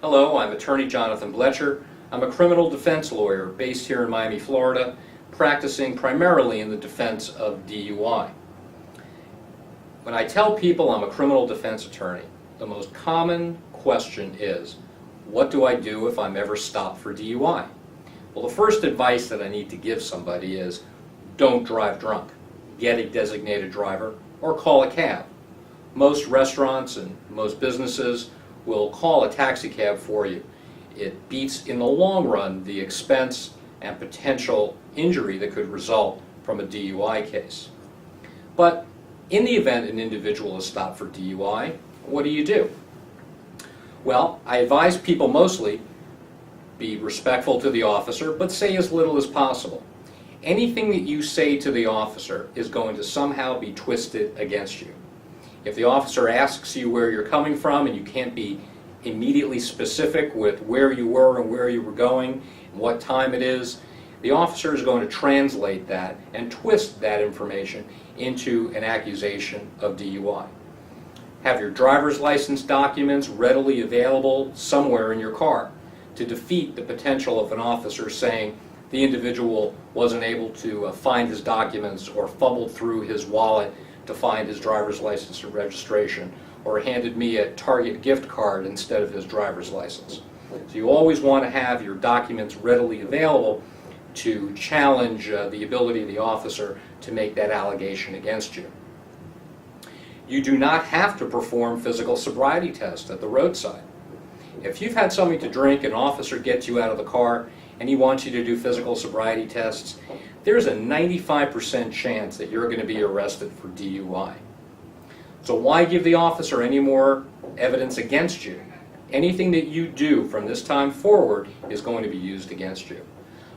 Hello, I'm attorney Jonathan Blecher. I'm a criminal defense lawyer based here in Miami, Florida, practicing primarily in the defense of DUI. When I tell people I'm a criminal defense attorney, the most common question is, what do I do if I'm ever stopped for DUI? Well, the first advice that I need to give somebody is, don't drive drunk. Get a designated driver or call a cab. Most restaurants and most businesses will call a taxi cab for you. It beats in the long run the expense and potential injury that could result from a DUI case. But in the event an individual is stopped for DUI, what do? Well, I advise people mostly be respectful to the officer, but say as little as possible. Anything that you say to the officer is going to somehow be twisted against you. If the officer asks you where you're coming from and you can't be immediately specific with where you were and where you were going and what time it is, the officer is going to translate that and twist that information into an accusation of DUI. Have your driver's license documents readily available somewhere in your car to defeat the potential of an officer saying the individual wasn't able to find his documents or fumbled through his wallet to find his driver's license and registration, or handed me a Target gift card instead of his driver's license. So you always want to have your documents readily available to challenge the ability of the officer to make that allegation against you. You do not have to perform physical sobriety tests at the roadside. If you've had something to drink, an officer gets you out of the car and he wants you to do physical sobriety tests, there's a 95% chance that you're going to be arrested for DUI. So why give the officer any more evidence against you? Anything that you do from this time forward is going to be used against you.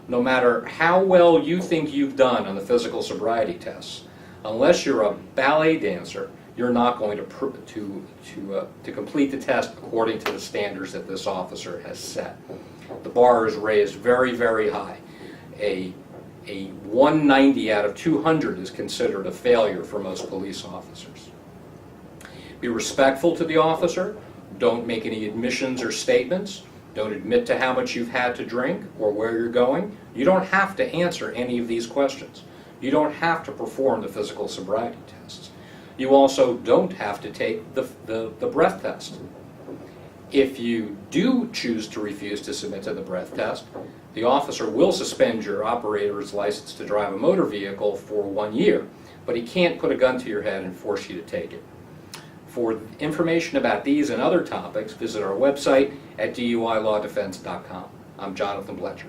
No matter how well you think you've done on the physical sobriety tests, unless you're a ballet dancer, you're not going to complete the test according to the standards that this officer has set. The bar is raised very, very high. A 190 out of 200 is considered a failure for most police officers. Be respectful to the officer. Don't make any admissions or statements. Don't admit to how much you've had to drink or where you're going. You don't have to answer any of these questions. You don't have to perform the physical sobriety tests. You also don't have to take the breath test. If you do choose to refuse to submit to the breath test, the officer will suspend your operator's license to drive a motor vehicle for 1 year, but he can't put a gun to your head and force you to take it. For information about these and other topics, visit our website at DUILawdefense.com. I'm Jonathan Blecher.